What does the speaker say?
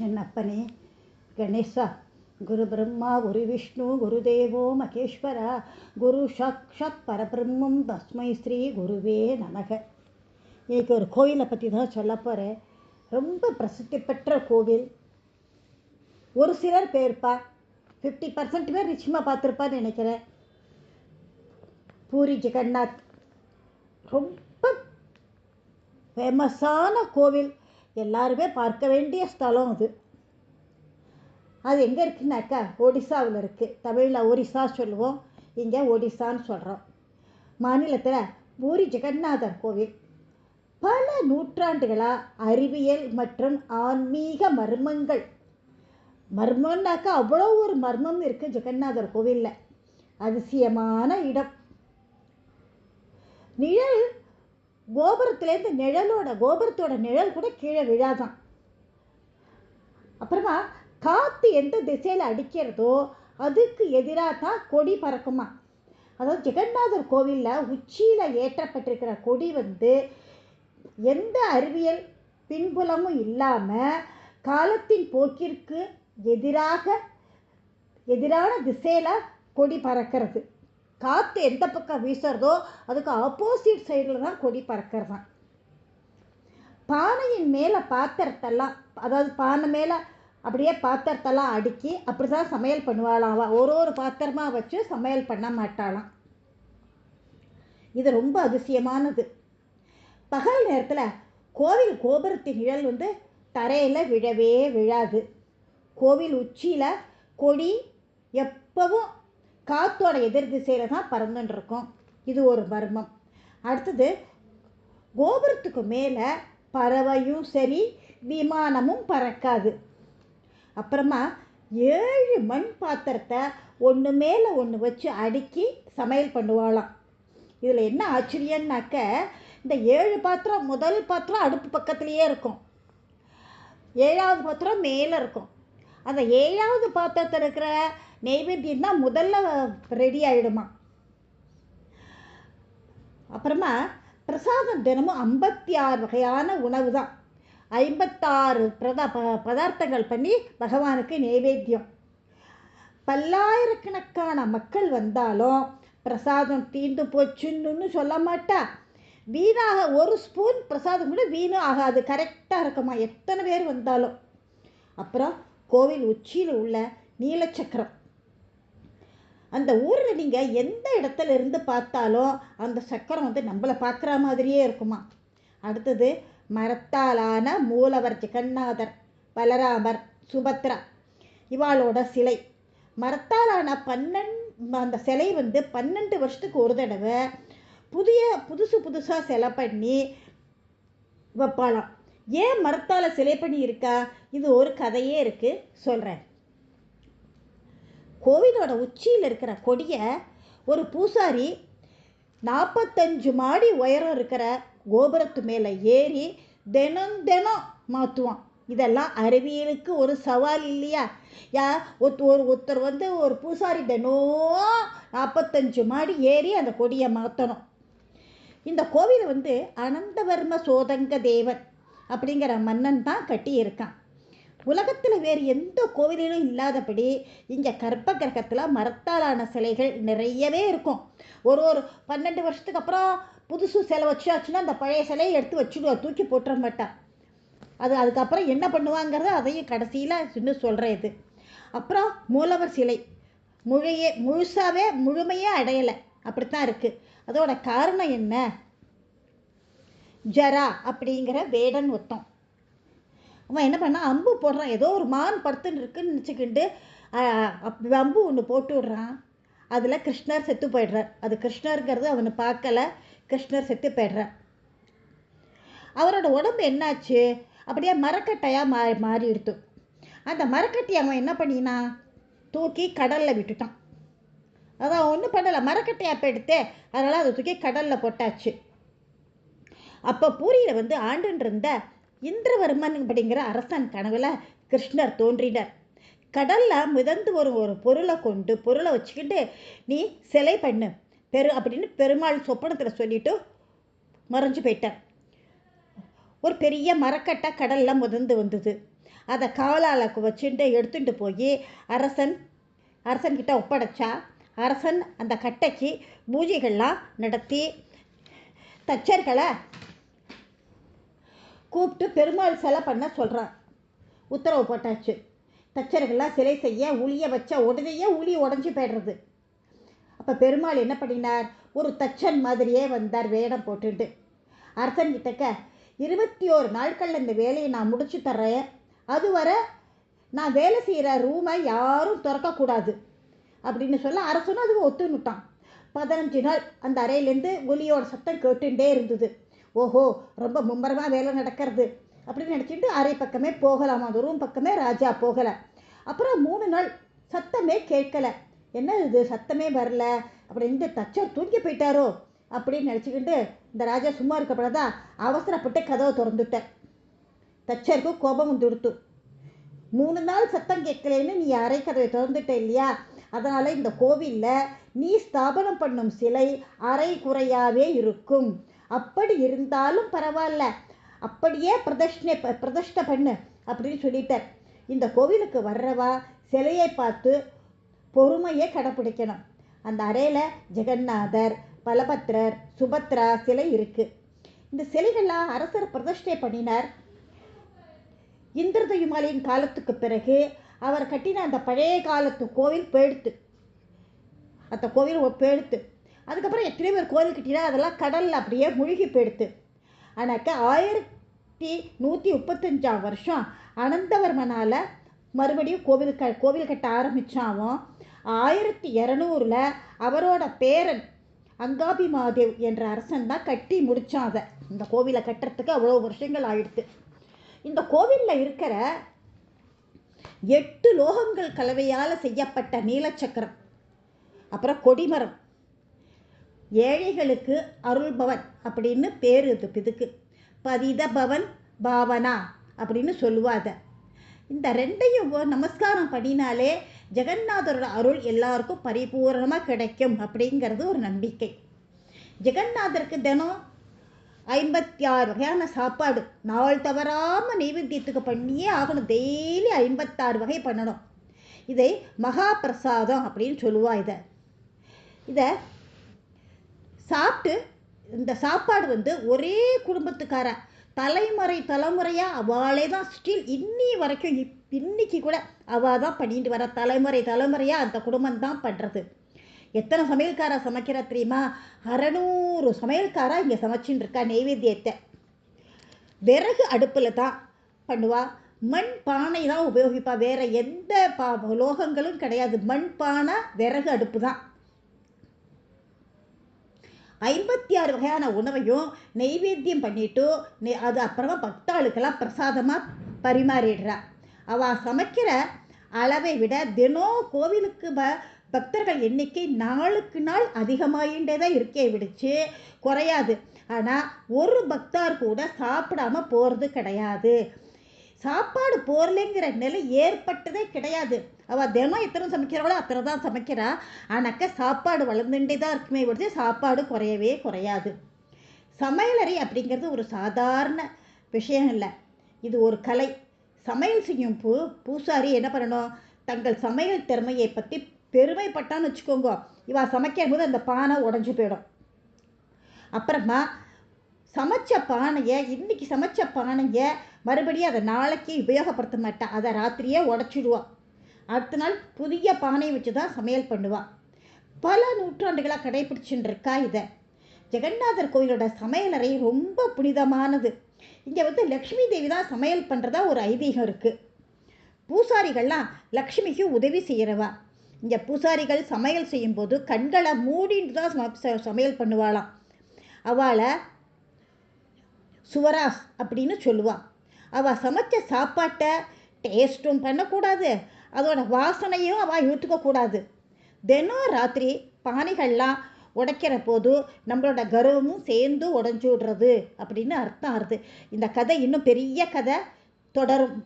என் அப்பனே கணேசா, குரு பிரம்மா குரு விஷ்ணு குருதேவோ மகேஸ்வரா, குரு சாக்ஷாத் பரபிரம்மம் தஸ்மை ஸ்ரீ குருவே நமக. இன்னைக்கு ஒரு கோயிலை பற்றி தான் சொல்ல போகிறேன். ரொம்ப பிரசித்தி பெற்ற கோவில். ஒரு சிலர் பேர்ப்பா, 50% பேர் நிச்சயமாக பார்த்துருப்பான்னு நினைக்கிறேன். பூரி ஜெகநாத் ரொம்ப ஃபேமஸான கோவில், எல்லாருமே பார்க்க வேண்டிய ஸ்தலம் அது. அது எங்கே இருக்குன்னாக்கா ஒடிசாவில் இருக்குது. தமிழில் ஒரிசா சொல்லுவோம், இங்கே ஒடிசான்னு சொல்கிறோம். மாநிலத்தில் பூரி ஜெகநாதர் கோவில் பல நூற்றாண்டுகளாக அறிவியல் மற்றும் ஆன்மீக மர்மம்னாக்கா அவ்வளோ ஒரு மர்மம் இருக்குது ஜெகநாதர் கோவிலில். அதிசயமான இடம். நிழல் கோபுரத்துலேருந்து கோபுரத்தோட நிழல் கூட கீழே விழாதான். அப்புறமா காற்று எந்த திசையில் அடிக்கிறதோ அதுக்கு எதிராக தான் கொடி பறக்குமா. அதாவது ஜெகநாதர் கோவிலில் உச்சியில் ஏற்றப்பட்டிருக்கிற கொடி எந்த அறிவியல் பின்புலமும் இல்லாமல் காலத்தின் போக்கிற்கு எதிரான திசையில் கொடி பறக்கிறது. காற்று எந்த பக்கம் வீசுறதோ அதுக்கு ஆப்போசிட் சைடில் தான் கொடி பறக்கிறது தான். பானையின் மேலே பாத்திரத்தெல்லாம், அதாவது பானை மேலே அப்படியே பாத்திரத்தெல்லாம் அடுக்கி அப்படி தான் சமையல் பண்ணுவாளாம். ஒரு பாத்திரமாக வச்சு சமையல் பண்ண மாட்டாளாம். இது ரொம்ப அதிசயமானது. பகல் நேரத்தில் கோவில் கோபுரத்தின் நிழல் தரையில் விழவே விழாது. கோவில் உச்சியில் கொடி எப்பவும் காற்றோட எதிர் திசையில் தான் பறந்துன்னு இருக்கும். இது ஒரு மர்மம். அடுத்தது, கோபுரத்துக்கு மேலே பறவையும் சரி விமானமும் பறக்காது. அப்புறமா 7 மண் பாத்திரத்தை ஒன்று மேலே ஒன்று வச்சு அடுக்கி சமையல் பண்ணுவாளாம். இதில் என்ன ஆச்சரியன்னாக்க, இந்த 7 பாத்திரம், முதல் பாத்திரம் அடுப்பு பக்கத்துலேயே இருக்கும், 7வது பாத்திரம் மேலே இருக்கும். அந்த 7வது பாத்திரத்தில் இருக்கிற நெய்வேத்தியம் தான் முதல்ல ரெடி ஆகிடுமா. அப்புறமா பிரசாதம் தினமும் 56 வகையான உணவு தான், 56 பதார்த்தங்கள் பண்ணி பகவானுக்கு நைவேத்தியம். பல்லாயிரக்கணக்கான மக்கள் வந்தாலும் பிரசாதம் தீர்ந்து போச்சுன்னு சொல்ல மாட்டா. வீணாக ஒரு ஸ்பூன் பிரசாதம் கூட வீணும் ஆகாது, கரெக்டாக இருக்குமா எத்தனை பேர் வந்தாலும். அப்புறம் கோவில் உச்சியில் உள்ள நீலச்சக்கரம், அந்த ஊரில் நீங்கள் எந்த இடத்துல இருந்து பார்த்தாலும் அந்த சக்கரம் நம்மளை பார்க்குற மாதிரியே இருக்குமா. அடுத்தது, மரத்தாலான மூலவர் ஜெகநாதர், பலராமர், சுபத்ரா இவாளோட சிலை. மரத்தாலான அந்த சிலை 12 வருஷத்துக்கு ஒரு தடவை புதுசாக சிலை பண்ணி வைப்பாளாம். ஏன் மரத்தால் சிலை பண்ணி இருக்கா, இது ஒரு கதையே இருக்கு, சொல்கிறேன். கோவிலோட உச்சியில் இருக்கிற கொடியை ஒரு பூசாரி 45 மாடி உயரம் இருக்கிற கோபுரத்து மேலே ஏறி தினம் மாற்றுவான். இதெல்லாம் அறிவியலுக்கு ஒரு சவால் இல்லையா? ஒருத்தர் ஒரு பூசாரி தினம் 45 மாடி ஏறி அந்த கொடியை மாற்றணும். இந்த கோவிலை அனந்தவர்ம சோதங்க தேவன் அப்படிங்கிற மன்னன் தான் கட்டியிருக்கான். உலகத்தில் வேறு எந்த கோவிலிலும் இல்லாதபடி இங்கே கர்ப்ப கிரகத்தில் மரத்தாலான சிலைகள் நிறையவே இருக்கும். ஒரு 12 வருஷத்துக்கு அப்புறம் புதுசு சிலை வச்சாச்சுன்னா அந்த பழைய சிலையை எடுத்து வச்சுடுவா, தூக்கி போட்டுற மாட்டா. அதுக்கப்புறம் என்ன பண்ணுவாங்கிறத அதையும் கடைசியில் இன்னும் சொல்கிறேன். இது அப்புறம் மூலவர் சிலை முழுமையே அடையலை, அப்படித்தான் இருக்குது. அதோட காரணம் என்ன? ஜரா அப்படிங்கிற வேடன் ஒருத்தன், அவன் என்ன பண்ணான், அம்பு போடுறான். ஏதோ ஒரு மான் படுத்துன்னு இருக்குன்னு நினச்சிக்கிண்டு அம்பு ஒன்று போட்டு விடுறான். அதில் கிருஷ்ணர் செத்து போய்டுறார். அது கிருஷ்ணருங்கிறது அவனை பார்க்கல, கிருஷ்ணர் செத்து போய்டுறார். அவரோட உடம்பு என்னாச்சு, அப்படியே மரக்கட்டையாக மாறிடுத்து. அந்த மரக்கட்டையை அவன் என்ன பண்ணினான், தூக்கி கடலில் விட்டுட்டான். அதான் ஒன்றும் பண்ணலை, மரக்கட்டையாக எடுத்தே, அதனால் அதை தூக்கி கடலில் போட்டாச்சு. அப்போ பூரியில் ஆண்டுன்னு இருந்த இந்திரவர்மன் அப்படிங்கிற அரசன் கனவுல கிருஷ்ணர் தோன்றினார். கடலில் மிதந்து ஒரு பொருளை வச்சுக்கிட்டு நீ சிலை பண்ணு அப்படின்னு பெருமாள் சொப்பனத்தில் சொல்லிட்டு மறைஞ்சு போயிட்டார். ஒரு பெரிய மரக்கட்டை கடலில் முதந்து வந்தது. அதை காலால் வச்சுட்டு எடுத்துட்டு போய் அரசன்கிட்ட ஒப்படைச்சா. அரசன் அந்த கட்டைக்கு பூஜைகள்லாம் நடத்தி தச்சர்களை கூப்பிட்டு பெருமாள் சிலை பண்ண சொல்கிறான். உத்தரவு போட்டாச்சு. தச்சர்கள்லாம் சிலை செய்ய உளிய வச்ச உடனேயே உளி உடஞ்சி போய்டுறது. அப்போ பெருமாள் என்ன பண்ணினார்? ஒரு தச்சன் மாதிரியே வந்தார் வேடம் போட்டுட்டு. அரசன்கிட்டக்க 21 நாட்களில் இந்த வேலையை நான் முடிச்சு தர்றேன், அதுவரை நான் வேலை செய்கிற ரூமை யாரும் திறக்கக்கூடாது அப்படின்னு சொல்ல அரசனும் அதுக்கு ஒத்துணுட்டான். 15 நாள் அந்த அறையிலேருந்து ஒலியோட சத்தம் கேட்டுட்டே இருந்தது. ஓஹோ, ரொம்ப மும்மரமாக வேலை நடக்கிறது அப்படின்னு நினச்சிட்டு அறை பக்கமே போகலாமா, அந்த ரூம் பக்கமே ராஜா போகலை. அப்புறம் 3 நாள் சத்தமே கேட்கலை. என்ன இது, சத்தமே வரல அப்படின்னு தச்சர் தூங்கி போயிட்டாரோ அப்படின்னு நினச்சிக்கிட்டு இந்த ராஜா சும்மா இருக்கப்படாதா அவசரப்பட்டு கதவை திறந்துட்டேன். தச்சருக்கு கோபம் வந்துடுத்து. 3 நாள் சத்தம் கேட்கலன்னு நீ அறை கதவை திறந்துட்ட இல்லையா, அதனால் இந்த கோவிலில் நீ ஸ்தாபனம் பண்ணும் சிலை அரை குறையாவே இருக்கும். அப்படி இருந்தாலும் பரவாயில்ல, அப்படியே பிரதிஷ்டை பண்ணு அப்படின்னு சொல்லிட்டார். இந்த கோவிலுக்கு வர்றவா சிலையை பார்த்து பொறுமையை கடைப்பிடிக்கணும். அந்த அறையில் ஜெகநாதர், பலபத்ரர், சுபத்ரா சிலை இருக்குது. இந்த சிலைகள்லாம் அரசர் பிரதிஷ்டை பண்ணினார். இந்திரதயுமாலியின் காலத்துக்கு பிறகு அவர் கட்டின அந்த பழைய காலத்து கோவில் போயிடுத்து. அந்த கோவில் போயிடுத்து. அதுக்கப்புறம் எத்தனை பேர் கோவில் கட்டினா அதெல்லாம் கடலில் அப்படியே முழுகி போயிடுத்து. ஆனாக்க 1135 வருஷம் அனந்தவர்மனால் மறுபடியும் கோவில் கட்ட ஆரம்பித்தாவும் 1200 அவரோட பேரன் அங்காபிமாதேவ் என்ற அரசன் தான் கட்டி முடித்தான். அதை இந்த கோவிலை கட்டுறதுக்கு அவ்வளோ வருஷங்கள் ஆயிடுத்து. இந்த கோவிலில் இருக்கிற 8 லோகங்கள் கலவையால் செய்யப்பட்ட நீலச்சக்கரம், அப்புறம் கொடிமரம், ஏழைகளுக்கு அருள்பவன் அப்படின்னு பேர் இதுக்கு பதித பவன் பாவனா அப்படின்னு சொல்லுவாத. இந்த ரெண்டையும் நமஸ்காரம் பண்ணினாலே ஜெகநாதரோட அருள் எல்லாருக்கும் பரிபூர்ணமாக கிடைக்கும் அப்படிங்கிறது ஒரு நம்பிக்கை. ஜெகநாதருக்கு தினம் 56 வகையான சாப்பாடு நாள் தவறாமல் நைவேத்தியத்துக்கு பண்ணியே ஆகணும். டெய்லி 56 வகை பண்ணணும். இதை மகா பிரசாதம் அப்படின்னு சொல்லுவா. இதை சாப்பிட்டு இந்த சாப்பாடு ஒரே குடும்பத்துக்கார தலைமுறையாக அவளே தான் ஸ்டில் இன்னி வரைக்கும் இன்னைக்கு கூட அவள் தான் பண்ணிட்டு வர. தலைமுறையாக அந்த குடும்பம் தான் பண்ணுறது. எத்தனை சமையல்காரா சமைக்கிற தெரியுமா? 600 சமையல்காரா இங்கே சமைச்சின்னு இருக்கா நெய்வேத்தியத்தை. விறகு அடுப்பில் தான் பண்ணுவா. மண் பானை தான் உபயோகிப்பா. வேற எந்த லோகங்களும் கிடையாது. மண் பானை, விறகு அடுப்பு தான். 56 வகையான உணவையும் நெய்வேத்தியம் பண்ணிட்டு அது அப்புறமா பக்தாளுக்கெல்லாம் பிரசாதமாக பரிமாறிடுறா. அவள் சமைக்கிற அளவை விட தினம் கோவிலுக்கு பக்தர்கள் எண்ணிக்கை நாளுக்கு நாள் அதிகமாகின்றே தான் இருக்கே விடுச்சு குறையாது. ஆனால் ஒரு பக்தார் கூட சாப்பிடாம போகிறது கிடையாது. சாப்பாடு போரலைங்கிற நிலை ஏற்பட்டதே கிடையாது. அவள் தினம் எத்தனை சமைக்கிறாளோ அத்தனை தான் சமைக்கிறா. ஆனாக்க சாப்பாடு வளர்ந்துட்டே தான் இருக்குமே விடுச்சு, சாப்பாடு குறையவே குறையாது. சமையலறை அப்படிங்கிறது ஒரு சாதாரண விஷயம் இல்லை, இது ஒரு கலை. சமையல் செய்யும் பூசாரி என்ன பண்ணணும்? தங்கள் சமையல் திறமையை பற்றி பெருமைப்பட்டான்னு வச்சுக்கோங்க, இவள் சமைக்கும் போது அந்த பானை உடஞ்சி போயிடும். அப்புறமா இன்னைக்கு சமைச்ச பானையை மறுபடியும் அதை நாளைக்கு உபயோகப்படுத்த மாட்டா. அதை ராத்திரியே உடச்சிடுவாள். அடுத்த நாள் புதிய பானை வச்சு தான் சமையல் பண்ணுவாள். பல நூற்றாண்டுகளாக கடைபிடிச்சுட்டு இருக்கா இதை. ஜெகநாதர் கோயிலோட சமையலறை ரொம்ப புனிதமானது. இங்கே லக்ஷ்மி தேவி தான் சமையல் பண்ணுறதா ஒரு ஐதீகம் இருக்குது. பூசாரிகள்லாம் லக்ஷ்மிக்கு உதவி செய்கிறவா. இங்கே பூசாரிகள் சமையல் செய்யும்போது கண்களை மூடிட்டு தான் சமையல் பண்ணுவாளாம். அவளை சுவராஸ் அப்படின்னு சொல்லுவாள். அவள் சமைச்ச சாப்பாட்டை டேஸ்ட்டும் பண்ணக்கூடாது, அதோட வாசனையும் அவள் இழுத்துக்கக்கூடாது. தினம் ராத்திரி பானைகள்லாம் உடைக்கிற போது நம்மளோட கர்வமும் சேர்ந்து உடஞ்சி விடுறது அப்படின்னு அர்த்தம் ஆகுது. இந்த கதை இன்னும் பெரிய கதை தொடரும்.